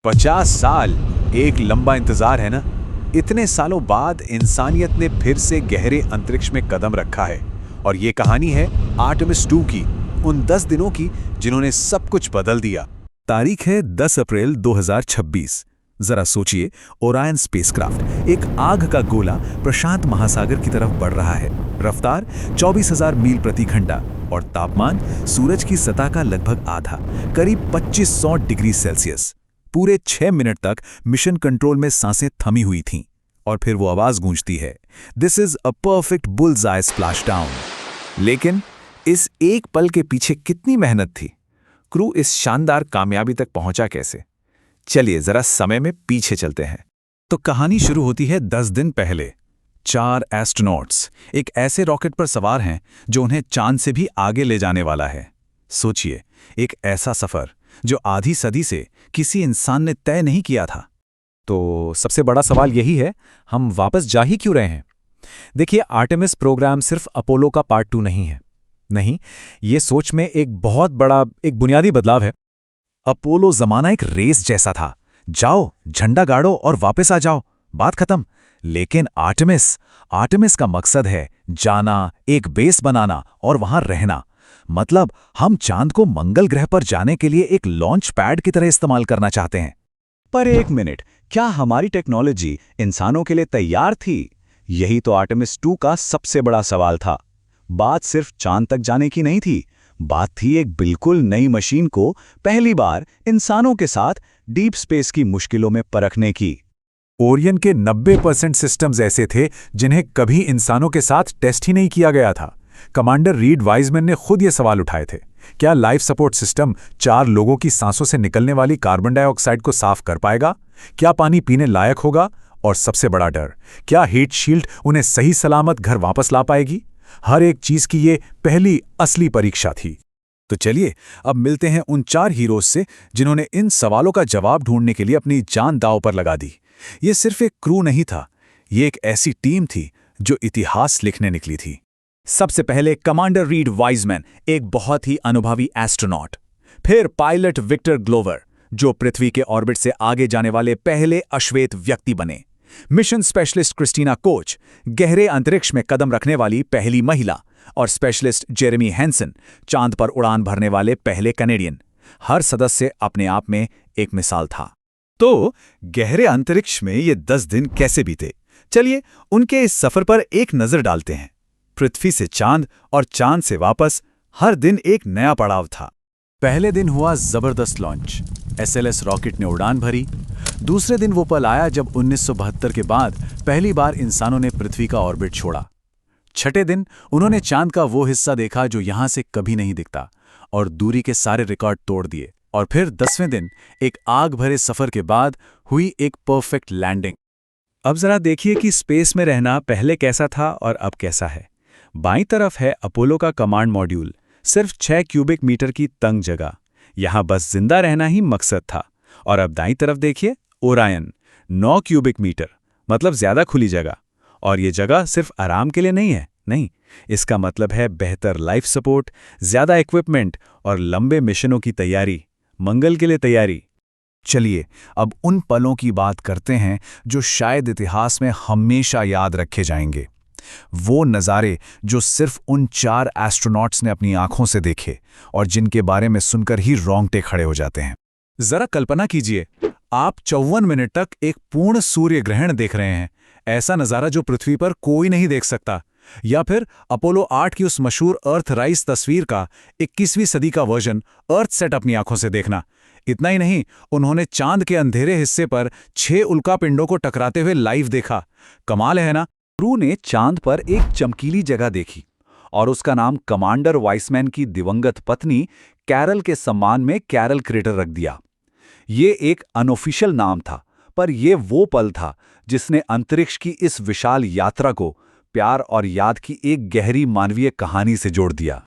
50 साल एक लंबा इंतजार है ना। इतने सालों बाद इंसानियत ने फिर से गहरे अंतरिक्ष में कदम रखा है। और ये कहानी है आर्टेमिस 2 की, उन 10 दिनों की जिन्होंने सब कुछ बदल दिया। तारीख है 10 अप्रैल 2026। जरा सोचिए, ओरायन स्पेसक्राफ्ट एक आग का गोला प्रशांत महासागर की तरफ बढ़ रहा है। रफ्तार 24,000 मील प्रति घंटा और तापमान सूरज की सतह का लगभग आधा, करीब 2500 डिग्री सेल्सियस। पूरे 6 मिनट तक मिशन कंट्रोल में सांसें थमी हुई थीं और फिर वो आवाज गूंजती है, this is a perfect bulls I splash down. लेकिन इस एक पल के पीछे कितनी मेहनत थी? क्रू इस शानदार कामयाबी तक पहुंचा कैसे? चलिए जरा समय में पीछे चलते हैं। तो कहानी शुरू होती है 10 दिन पहले। 4 एस्ट्रोनॉट्स एक ऐसे रॉकेट पर सवार हैं जो उन्हें चांद से भी आगे ले जाने वाला है। सोचिए, एक ऐसा सफर जो आधी सदी से किसी इंसान ने तय नहीं किया था। तो सबसे बड़ा सवाल यही है, हम वापस जा ही क्यों रहे हैं? देखिए, आर्टेमिस प्रोग्राम सिर्फ अपोलो का पार्ट 2 नहीं है। नहीं, ये सोच में एक बहुत बड़ा बुनियादी बदलाव है। अपोलो जमाना एक रेस जैसा था, जाओ झंडा गाड़ो और वापस आ जाओ, बात खत्म। लेकिन आर्टेमिस का मकसद है जाना, एक बेस बनाना और वहां रहना। मतलब हम चांद को मंगल ग्रह पर जाने के लिए एक लॉन्च पैड की तरह इस्तेमाल करना चाहते हैं। पर एक मिनट, क्या हमारी टेक्नोलॉजी इंसानों के लिए तैयार थी? यही तो आर्टेमिस 2 का सबसे बड़ा सवाल था। बात सिर्फ चांद तक जाने की नहीं थी, बात थी एक बिल्कुल नई मशीन को पहली बार इंसानों के साथ डीप स्पेस की मुश्किलों में परखने की। ओरियन के 90% सिस्टम्स ऐसे थे जिन्हें कभी इंसानों के साथ टेस्ट ही नहीं किया गया था। कमांडर रीड वाइजमैन ने खुद ये सवाल उठाए थे, क्या लाइफ सपोर्ट सिस्टम 4 लोगों की सांसों से निकलने वाली कार्बन डाइऑक्साइड को साफ कर पाएगा? क्या पानी पीने लायक होगा? और सबसे बड़ा डर, क्या हीट शील्ड उन्हें सही सलामत घर वापस ला पाएगी? हर एक चीज की ये पहली असली परीक्षा थी। तो चलिए अब मिलते हैं उन 4 हीरोज से जिन्होंने इन सवालों का जवाब ढूंढने के लिए अपनी जान दांव पर लगा दी। ये सिर्फ एक क्रू नहीं था, ये एक ऐसी टीम थी जो इतिहास लिखने निकली थी। सबसे पहले कमांडर रीड वाइजमैन, एक बहुत ही अनुभवी एस्ट्रोनॉट। फिर पायलट विक्टर ग्लोवर, जो पृथ्वी के ऑर्बिट से आगे जाने वाले पहले अश्वेत व्यक्ति बने। मिशन स्पेशलिस्ट क्रिस्टीना कोच, गहरे अंतरिक्ष में कदम रखने वाली पहली महिला। और स्पेशलिस्ट जेरेमी हैंसन, चांद पर उड़ान भरने वाले पहले कनेडियन। हर सदस्य अपने आप में एक मिसाल था। तो गहरे अंतरिक्ष में ये 10 दिन कैसे बीते? चलिए उनके इस सफर पर एक नजर डालते हैं। पृथ्वी से चांद और चांद से वापस, हर दिन एक नया पड़ाव था। पहले दिन हुआ जबरदस्त लॉन्च, एसएलएस रॉकेट ने उड़ान भरी। दूसरे दिन वो पल आया जब 1972 के बाद पहली बार इंसानों ने पृथ्वी का ऑर्बिट छोड़ा। छठे दिन उन्होंने चांद का वो हिस्सा देखा जो यहां से कभी नहीं दिखता और दूरी के सारे रिकॉर्ड तोड़ दिए। और फिर 10वें दिन एक आग भरे सफर के बाद हुई एक परफेक्ट लैंडिंग। अब जरा देखिए कि स्पेस में रहना पहले कैसा था और अब कैसा है। बाईं तरफ है अपोलो का कमांड मॉड्यूल, सिर्फ 6 क्यूबिक मीटर की तंग जगह। यहां बस जिंदा रहना ही मकसद था। और अब दाईं तरफ देखिए ओरायन, 9 क्यूबिक मीटर, मतलब ज्यादा खुली जगह। और ये जगह सिर्फ आराम के लिए नहीं है, नहीं, इसका मतलब है बेहतर लाइफ सपोर्ट, ज्यादा इक्विपमेंट और लंबे मिशनों की तैयारी, मंगल के लिए तैयारी। चलिए अब उन पलों की बात करते हैं जो शायद इतिहास में हमेशा याद रखे जाएंगे। वो नज़ारे जो सिर्फ उन 4 एस्ट्रोनॉट्स ने अपनी आंखों से देखे और जिनके बारे में सुनकर ही रोंगटे खड़े हो जाते हैं। जरा कल्पना कीजिए, आप 54 मिनट तक एक पूर्ण सूर्य ग्रहण देख रहे हैं। ऐसा नज़ारा जो पृथ्वी पर कोई नहीं देख सकता। या फिर अपोलो 8 की उस मशहूर अर्थ राइज तस्वीर का 21वीं सदी का वर्जन अर्थ सेट अपनी आंखों से देखना। इतना ही नहीं, उन्होंने चांद के अंधेरे हिस्से पर 6 उल्कापिंडों को टकराते हुए लाइव देखा। कमाल है ना? क्रू ने चांद पर एक चमकीली जगह देखी और उसका नाम कमांडर वाइसमैन की दिवंगत पत्नी कैरल के सम्मान में कैरल क्रेटर रख दिया। ये एक अनऑफिशियल नाम था, पर यह वो पल था जिसने अंतरिक्ष की इस विशाल यात्रा को प्यार और याद की एक गहरी मानवीय कहानी से जोड़ दिया।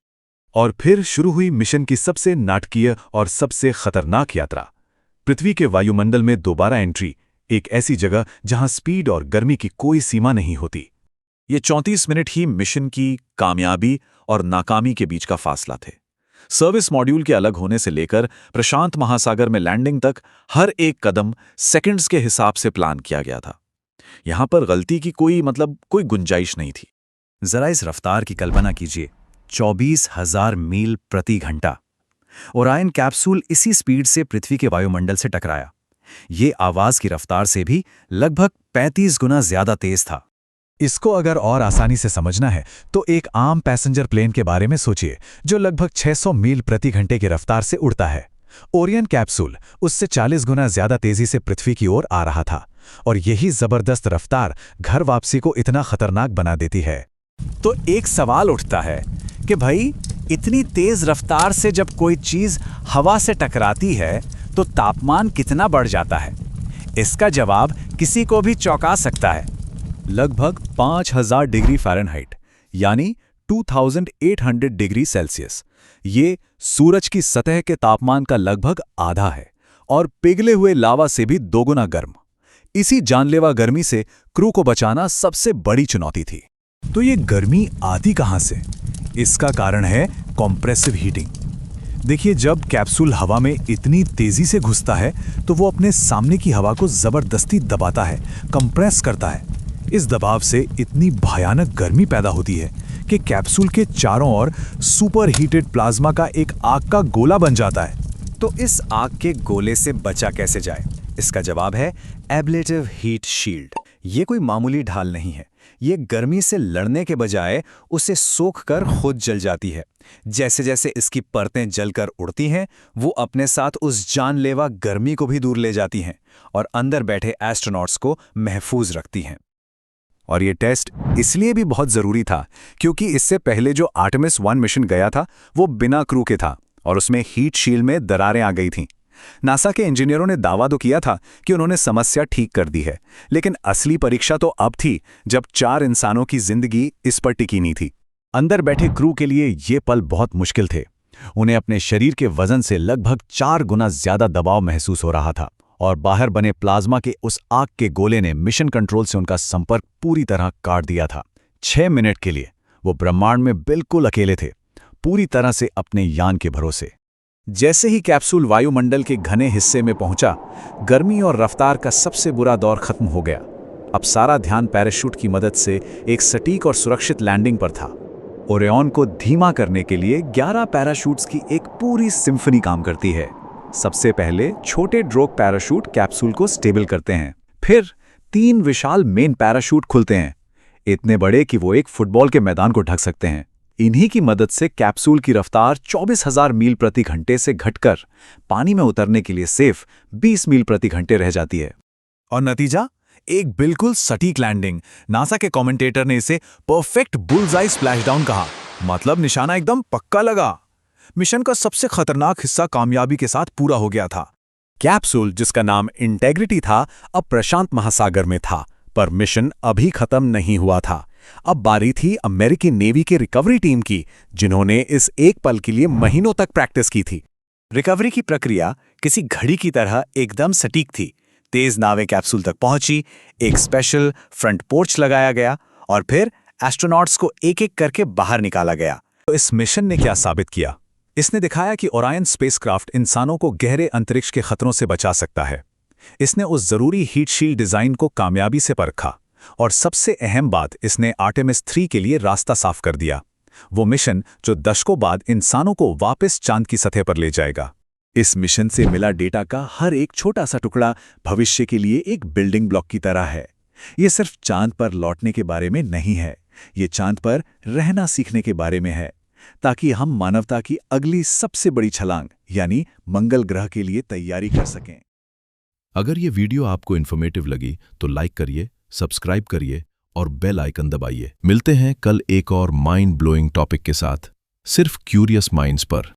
और फिर शुरू हुई मिशन की सबसे नाटकीय और सबसे खतरनाक यात्रा, पृथ्वी के वायुमंडल में दोबारा एंट्री, एक ऐसी जगह जहां स्पीड और गर्मी की कोई सीमा नहीं होती। ये 34 मिनट ही मिशन की कामयाबी और नाकामी के बीच का फासला थे। सर्विस मॉड्यूल के अलग होने से लेकर प्रशांत महासागर में लैंडिंग तक हर एक कदम सेकंड्स के हिसाब से प्लान किया गया था। यहां पर गलती की कोई गुंजाइश नहीं थी। जरा इस रफ्तार की कल्पना कीजिए, 24,000 मील प्रति घंटा। ओरायन कैप्सूल इसी स्पीड से पृथ्वी के वायुमंडल से टकराया। ये आवाज की रफ्तार से भी लगभग 35 गुना ज्यादा तेज था। इसको अगर और आसानी से समझना है तो एक आम पैसेंजर प्लेन के बारे में सोचिए, जो लगभग 600 मील प्रति घंटे की रफ्तार से उड़ता है। ओरियन कैप्सूल उससे 40 गुना ज्यादा तेजी से पृथ्वी की ओर आ रहा था, और यही जबरदस्त रफ्तार घर वापसी को इतना खतरनाक बना देती है। तो एक सवाल उठता है कि भाई, इतनी तेज रफ्तार से जब कोई चीज हवा से टकराती है तो तापमान कितना बढ़ जाता है? इसका जवाब किसी को भी चौंका सकता है। लगभग 5000 डिग्री फ़ारेनहाइट, यानी 2800 डिग्री सेल्सियस। ये सूरज की सतह के तापमान का लगभग आधा है और पिघले हुए लावा से भी दोगुना गर्म। इसी जानलेवा गर्मी से क्रू को बचाना सबसे बड़ी चुनौती थी। तो ये गर्मी आती कहां से? इसका कारण है कॉम्प्रेसिव हीटिंग। देखिए, जब कैप्सूल हवा में इतनी तेजी से घुसता है तो वो अपने सामने की हवा को जबरदस्ती दबाता है, कंप्रेस करता है। इस दबाव से इतनी भयानक गर्मी पैदा होती है कि कैप्सूल के चारों ओर सुपर हीटेड प्लाज्मा का एक आग का गोला बन जाता है। तो इस आग के गोले से बचा कैसे जाए? इसका जवाब है एब्लेटिव हीट शील्ड। ये कोई मामूली ढाल नहीं है। ये गर्मी से लड़ने के बजाय उसे सोख कर खुद जल जाती है। जैसे जैसे इसकी परतें जलकर उड़ती हैं, वो अपने साथ उस जानलेवा गर्मी को भी दूर ले जाती हैं और अंदर बैठे एस्ट्रोनॉट्स को महफूज रखती हैं। और ये टेस्ट इसलिए भी बहुत जरूरी था क्योंकि इससे पहले जो आर्टेमिस 1 मिशन गया था वो बिना क्रू के था और उसमें हीट शील्ड में दरारें आ गई थीं। नासा के इंजीनियरों ने दावा तो किया था कि उन्होंने समस्या ठीक कर दी है, लेकिन असली परीक्षा तो अब थी जब 4 इंसानों की जिंदगी इस पर टिकी नहीं थी। अंदर बैठे क्रू के लिए ये पल बहुत मुश्किल थे। उन्हें अपने शरीर के वजन से लगभग 4 गुना ज्यादा दबाव महसूस हो रहा था और बाहर बने प्लाज्मा के उस आग के गोले ने मिशन कंट्रोल से उनका संपर्क पूरी तरह काट दिया था। 6 मिनट के लिए वो ब्रह्मांड में बिल्कुल अकेले थे, पूरी तरह से अपने यान के भरोसे। जैसे ही कैप्सूल वायुमंडल के घने हिस्से में पहुंचा, गर्मी और रफ्तार का सबसे बुरा दौर खत्म हो गया। अब सारा ध्यान पैराशूट की मदद से एक सटीक और सुरक्षित लैंडिंग पर था। ओरियन को धीमा करने के लिए 11 पैराशूट्स की एक पूरी सिम्फनी काम करती है। सबसे पहले छोटे ड्रोग पैराशूट कैप्सूल को स्टेबल करते हैं, फिर 3 विशाल मेन पैराशूट खुलते हैं, इतने बड़े कि वो एक फुटबॉल के मैदान को ढक सकते हैं। इन्हीं की मदद से कैप्सूल की रफ्तार 24,000 मील प्रति घंटे से घटकर पानी में उतरने के लिए सिर्फ 20 मील प्रति घंटे रह जाती है। और नतीजा? एक बिल्कुल सटीक लैंडिंग। नासा के कमेंटेटर ने इसे परफेक्ट बुल्सआई स्प्लैशडाउन कहा, मतलब निशाना एकदम पक्का लगा। मिशन का सबसे खतरनाक हिस्सा कामयाबी के साथ पूरा हो गया था। कैप्सूल, जिसका नाम इंटेग्रिटी था, अब प्रशांत महासागर में था, पर मिशन अभी खत्म नहीं हुआ था। अब बारी थी अमेरिकी नेवी के रिकवरी टीम की, जिन्होंने इस एक पल के लिए महीनों तक प्रैक्टिस की थी। रिकवरी की प्रक्रिया किसी घड़ी की तरह एकदम सटीक थी। तेज नावें कैप्सूल तक पहुंची, एक स्पेशल फ्रंट पोर्च लगाया गया और फिर एस्ट्रोनॉट्स को एक-एक करके बाहर निकाला गया। तो इस मिशन ने क्या साबित किया? इसने दिखाया कि ओरायन स्पेसक्राफ्ट इंसानों को गहरे अंतरिक्ष के खतरों से बचा सकता है। इसने उस जरूरी हीट शील्ड डिजाइन को कामयाबी से परखा और सबसे अहम बात, इसने आर्टेमिस 3 के लिए रास्ता साफ कर दिया। वो मिशन जो दशकों बाद इंसानों को वापस चांद की सतह पर ले जाएगा। इस मिशन से मिला डेटा का हर एक छोटा सा टुकड़ा भविष्य के लिए एक बिल्डिंग ब्लॉक की तरह है। ये सिर्फ चांद पर लौटने के बारे में नहीं है, ये चांद पर रहना सीखने के बारे में है, ताकि हम मानवता की अगली सबसे बड़ी छलांग यानी मंगल ग्रह के लिए तैयारी कर सकें। अगर ये वीडियो आपको इन्फॉर्मेटिव लगी तो लाइक करिए, सब्सक्राइब करिए और बेल आइकन दबाइए। मिलते हैं कल एक और माइंड ब्लोइंग टॉपिक के साथ, सिर्फ क्यूरियस माइंड्स पर।